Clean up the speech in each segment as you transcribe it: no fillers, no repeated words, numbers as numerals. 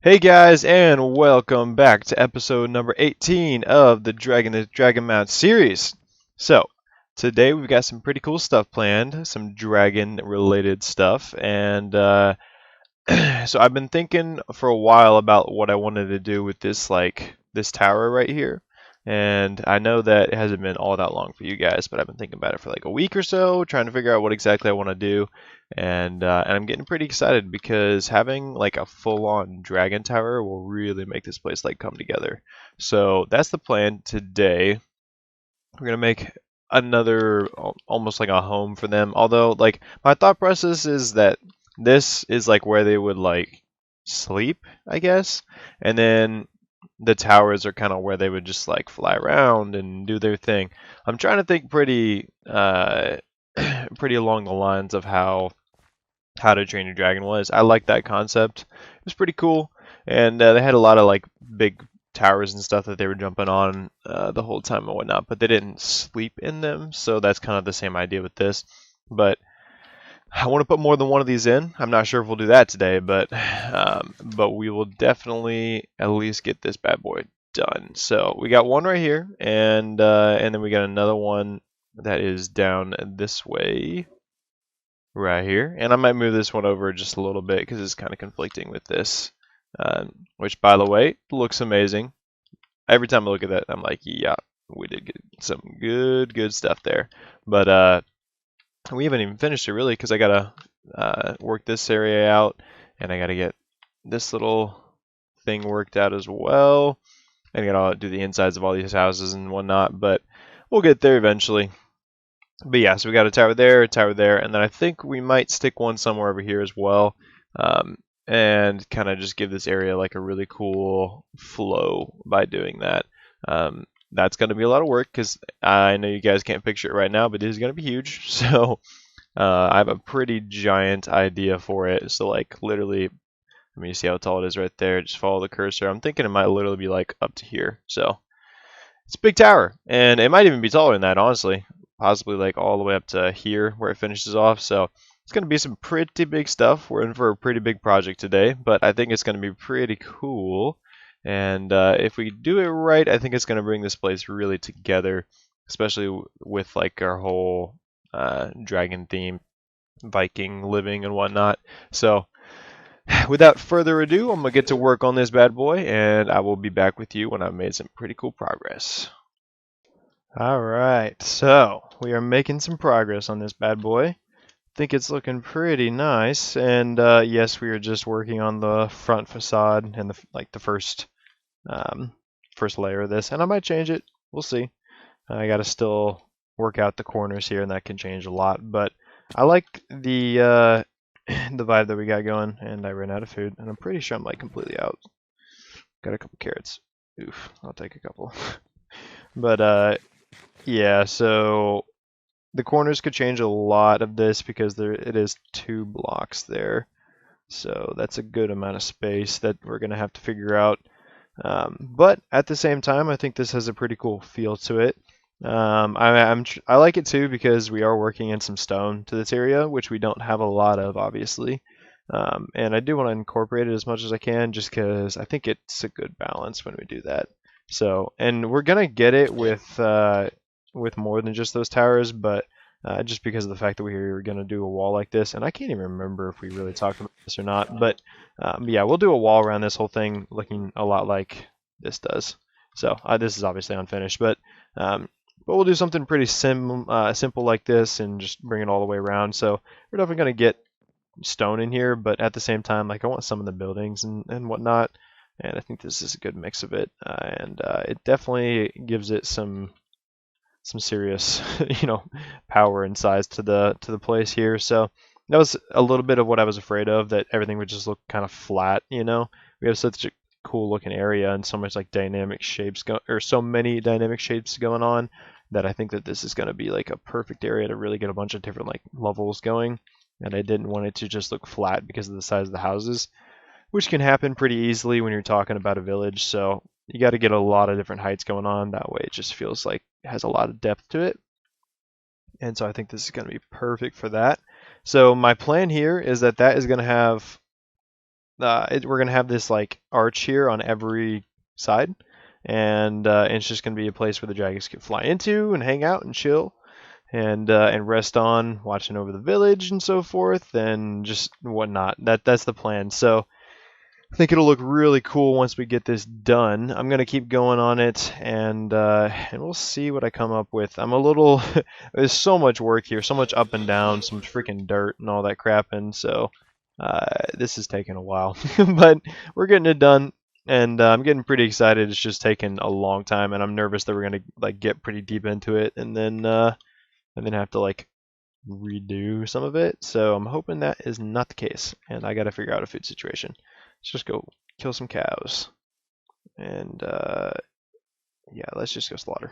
Hey guys, and welcome back to episode number 18 of the Dragon Mount series. So, today we've got some pretty cool stuff planned, some dragon related stuff, and so I've been thinking for a while about what I wanted to do with this tower right here. And I know that it hasn't been all that long for you guys, but I've been thinking about it for like a week or so, trying to figure out what exactly I want to do. And I'm getting pretty excited because having like a full-on dragon tower will really make this place like come together. So that's the plan today. We're gonna make another almost like a home for them. Although like my thought process is that this is like where they would like sleep, I guess, and then the towers are kind of where they would just like fly around and do their thing. I'm trying to think pretty pretty along the lines of how to Train Your Dragon was. I like that concept. It was pretty cool, and they had a lot of like big towers and stuff that they were jumping on the whole time and whatnot, but they didn't sleep in them, so that's kind of the same idea with this. But I want to put more than one of these in. I'm not sure if we'll do that today, but we will definitely at least get this bad boy done. So we got one right here, and then we got another one that is down this way right here. And I might move this one over just a little bit because it's kind of conflicting with this, which by the way looks amazing. Every time I look at that, I'm like, yeah, we did get some good stuff there. But we haven't even finished it really because I gotta work this area out, and I gotta get this little thing worked out as well. And I gotta do the insides of all these houses and whatnot, but we'll get there eventually. But yeah, so we got a tower there, and then I think we might stick one somewhere over here as well, and kind of just give this area like a really cool flow by doing that. That's going to be a lot of work because I know you guys can't picture it right now, but it is going to be huge. So I have a pretty giant idea for it. So like literally, I mean, you see how tall it is right there. Just follow the cursor. I'm thinking it might literally be like up to here. So it's a big tower, and it might even be taller than that, honestly. Possibly like all the way up to here where it finishes off. So it's going to be some pretty big stuff. We're in for a pretty big project today, but I think it's going to be pretty cool. And if we do it right, I think it's going to bring this place really together, especially with like our whole dragon theme, Viking living and whatnot. So without further ado, I'm going to get to work on this bad boy, and I will be back with you when I've made some pretty cool progress. Alright, so we are making some progress on this bad boy. Think it's looking pretty nice, and yes, we are just working on the front facade and the first layer of this, and I might change it. We'll see. I gotta still work out the corners here, and that can change a lot. But I like the the vibe that we got going, and I ran out of food, and I'm pretty sure I'm like completely out. Got a couple carrots. Oof, I'll take a couple. But yeah, so the corners could change a lot of this because it is 2 blocks there. So that's a good amount of space that we're going to have to figure out. But at the same time, I think this has a pretty cool feel to it. I like it too because we are working in some stone to this area, which we don't have a lot of, obviously. And I do want to incorporate it as much as I can just because I think it's a good balance when we do that. So, and we're going to get it with more than just those towers, but just because of the fact that we were going to do a wall like this, and I can't even remember if we really talked about this or not, but yeah, we'll do a wall around this whole thing looking a lot like this does. So this is obviously unfinished, but we'll do something pretty simple like this and just bring it all the way around. So we're definitely going to get stone in here, but at the same time, like I want some of the buildings and whatnot, and I think this is a good mix of it, and it definitely gives it some serious power and size to the place here. So that was a little bit of what I was afraid of, that everything would just look kind of flat. We have such a cool looking area and so much like dynamic shapes or so many dynamic shapes going on, that I think that this is going to be like a perfect area to really get a bunch of different like levels going. And I didn't want it to just look flat because of the size of the houses, which can happen pretty easily when you're talking about a village. So you got to get a lot of different heights going on. That way it just feels like it has a lot of depth to it. And so I think this is going to be perfect for that. So my plan here is that is going to have we're gonna have this like arch here on every side, and it's just gonna be a place where the dragons can fly into and hang out and chill and rest on, watching over the village and so forth, and just whatnot. That's the plan. So I think it'll look really cool once we get this done. I'm gonna keep going on it, and we'll see what I come up with. I'm a little there's so much work here, so much up and down, some freaking dirt and all that crap, and so this is taking a while, but we're getting it done, and I'm getting pretty excited. It's just taking a long time, and I'm nervous that we're gonna like get pretty deep into it, and then have to like redo some of it. So I'm hoping that is not the case, and I got to figure out a food situation. Let's just go kill some cows, and yeah, let's just go slaughter.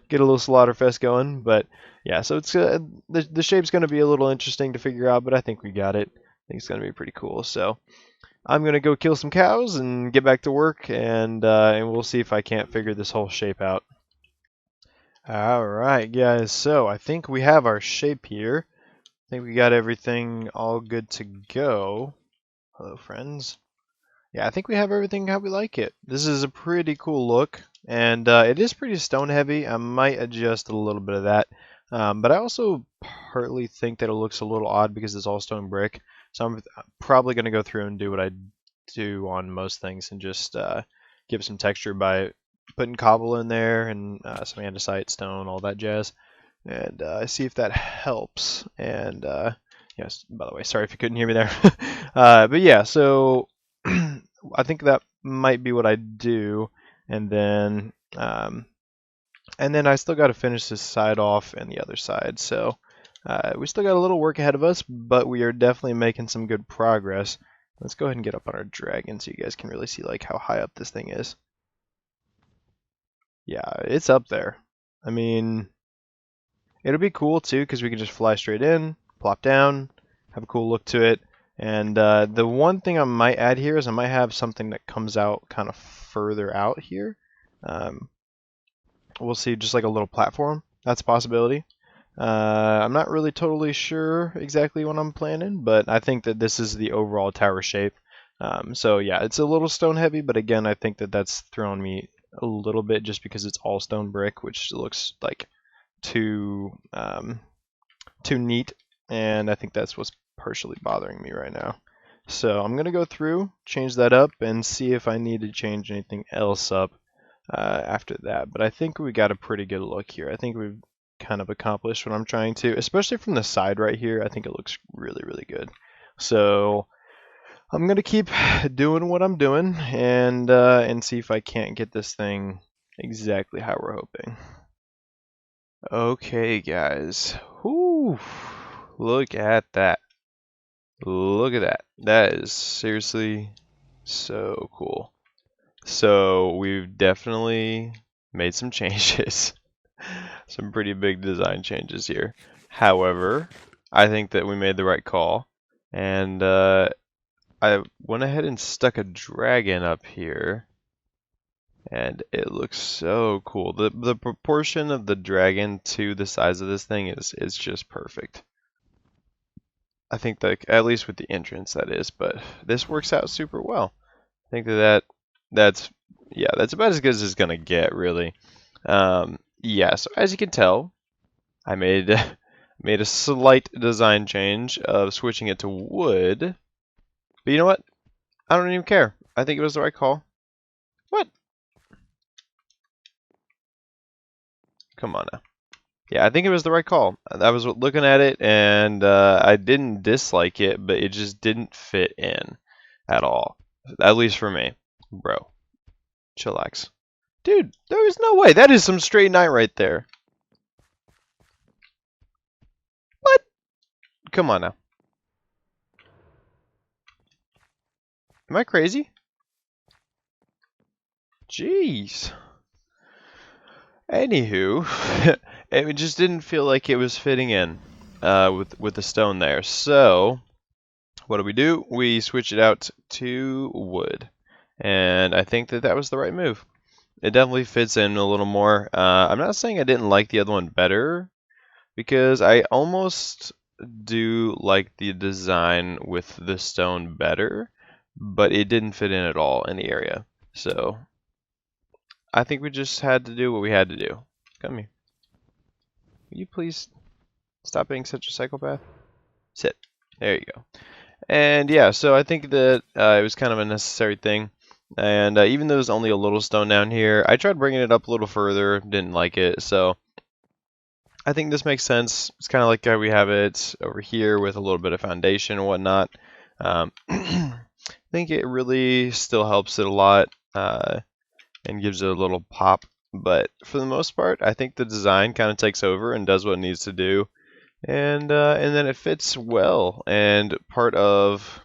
Get a little slaughter fest going, but yeah, so it's the shape's going to be a little interesting to figure out, but I think we got it. I think it's going to be pretty cool. So I'm going to go kill some cows and get back to work, and we'll see if I can't figure this whole shape out. Alright guys, so I think we have our shape here. I think we got everything all good to go. Hello friends. Yeah, I think we have everything how we like it. This is a pretty cool look, and it is pretty stone heavy. I might adjust a little bit of that. But I also partly think that it looks a little odd because it's all stone brick. So I'm probably going to go through and do what I do on most things and just give some texture by putting cobble in there and some andesite, stone, all that jazz, and see if that helps. And yes, by the way, sorry if you couldn't hear me there. But yeah, so I think that might be what I do, and then I still got to finish this side off and the other side. So we still got a little work ahead of us, but we are definitely making some good progress. Let's go ahead and get up on our dragon so you guys can really see like how high up this thing is. Yeah, it's up there. I mean, it'll be cool too because we can just fly straight in, plop down, have a cool look to it. And the one thing I might add here is I might have something that comes out kind of further out here. We'll see, just like a little platform. That's a possibility. I'm not really totally sure exactly what I'm planning, but I think that this is the overall tower shape. So yeah, it's a little stone heavy, but again, I think that that's thrown me a little bit just because it's all stone brick, which looks like too neat, and I think that's what's partially bothering me right now. So I'm gonna go through, change that up, and see if I need to change anything else up after that. But I think we got a pretty good look here. I think we've kind of accomplished what I'm trying to, especially from the side right here. I think it looks really, really good. So I'm gonna keep doing what I'm doing and see if I can't get this thing exactly how we're hoping. Okay, guys. Whew. Look at that. Look at that. That is seriously so cool. So we've definitely made some changes. Some pretty big design changes here. However, I think that we made the right call. And I went ahead and stuck a dragon up here, and it looks so cool. The proportion of the dragon to the size of this thing is just perfect. I think that at least with the entrance that is, but this works out super well. I think that's about as good as it's gonna get, really. Yeah, so as you can tell, I made a slight design change of switching it to wood. But you know what? I don't even care. I think it was the right call. What? Come on now. Yeah, I think it was the right call. I was looking at it, and I didn't dislike it, but it just didn't fit in at all. At least for me. Bro, chillax. Dude, there is no way. That is some straight night right there. What? Come on now. Am I crazy? Jeez. Anywho, it just didn't feel like it was fitting in with the stone there. So what do? We switch it out to wood, and I think that that was the right move. It definitely fits in a little more. I'm not saying I didn't like the other one better, because I almost do like the design with the stone better. but it didn't fit in at all in the area. So I think we just had to do what we had to do. Come here. Will you please stop being such a psychopath? Sit. There you go. And yeah, so I think that it was kind of a necessary thing. And even though there's only a little stone down here, I tried bringing it up a little further, didn't like it. So I think this makes sense. It's kind of like how we have it over here with a little bit of foundation and whatnot. I think it really still helps it a lot and gives it a little pop. But for the most part, I think the design kind of takes over and does what it needs to do. And then it fits well. And part of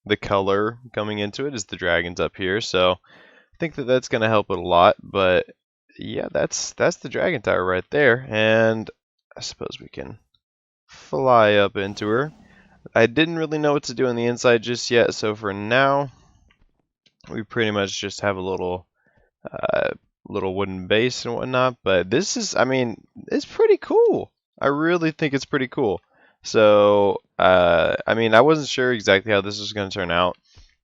the color coming into it is the dragons up here. So I think that that's going to help it a lot. But yeah, that's the dragon tower right there. And I suppose we can fly up into her. I didn't really know what to do on the inside just yet. So for now, we pretty much just have a little wooden base and whatnot. But this is, I mean, it's pretty cool. I really think it's pretty cool. So, I mean, I wasn't sure exactly how this was going to turn out,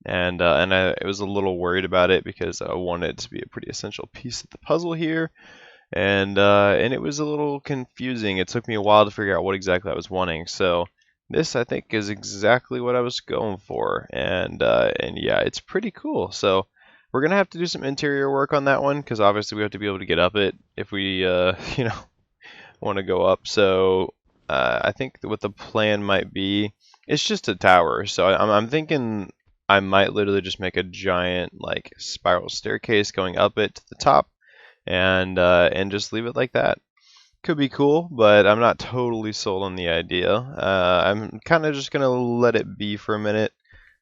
and I was a little worried about it because I wanted it to be a pretty essential piece of the puzzle here, and it was a little confusing. It took me a while to figure out what exactly I was wanting. So, this I think is exactly what I was going for, and yeah, it's pretty cool. So, we're gonna have to do some interior work on that one because obviously we have to be able to get up it if we, you know, want to go up. So I think what the plan might be, it's just a tower. So I'm thinking I might literally just make a giant like spiral staircase going up it to the top, and just leave it like that. Could be cool, but I'm not totally sold on the idea. I'm kind of just gonna let it be for a minute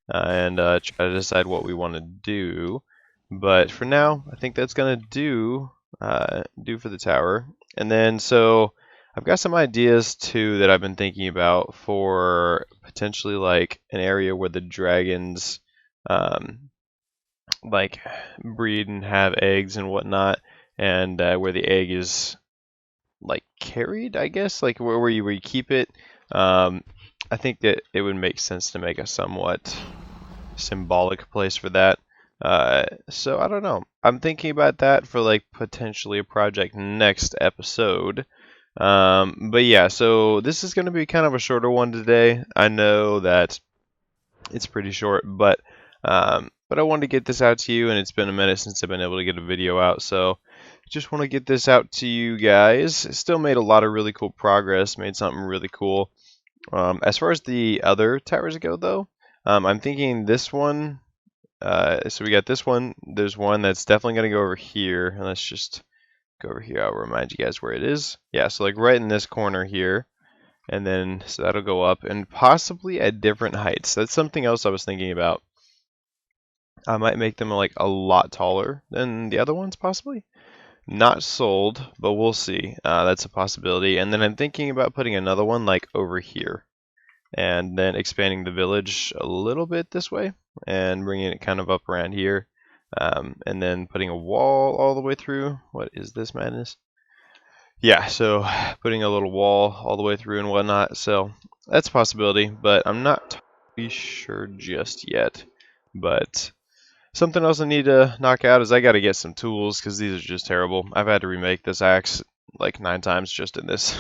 and try to decide what we want to do. But for now, I think that's gonna do for the tower. And then so I've got some ideas too that I've been thinking about for potentially like an area where the dragons like breed and have eggs and whatnot, and where the egg is like carried, I guess, like where you keep it. I think that it would make sense to make a somewhat symbolic place for that. So I don't know. I'm thinking about that for like potentially a project next episode. But yeah, so this is going to be kind of a shorter one today. I know that it's pretty short, but I wanted to get this out to you, and it's been a minute since I've been able to get a video out, so just want to get this out to you guys. Still made a lot of really cool progress, made something really cool. As far as the other towers go, though, I'm thinking this one. So we got this one. There's one that's definitely going to go over here, and let's just go over here. I'll remind you guys where it is. Yeah, so like right in this corner here, and then so that'll go up, and possibly at different heights. That's something else I was thinking about. I might make them like a lot taller than the other ones, possibly. Not sold, but we'll see. That's a possibility. And then I'm thinking about putting another one like over here, and then expanding the village a little bit this way, and bringing it kind of up around here, and then putting a wall all the way through. What is this madness? Yeah, so putting a little wall all the way through and whatnot. So that's a possibility, but I'm not totally sure just yet. But something else I need to knock out is I got to get some tools because these are just terrible. I've had to remake this axe like 9 times just in this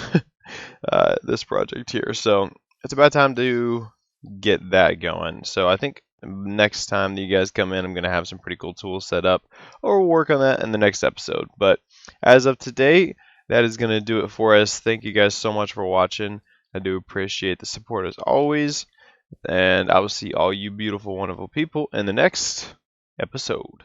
this project here. So it's about time to get that going. So I think next time that you guys come in, I'm going to have some pretty cool tools set up, or we'll work on that in the next episode. But as of today, that is going to do it for us. Thank you guys so much for watching. I do appreciate the support as always. And I will see all you beautiful, wonderful people in the next episode.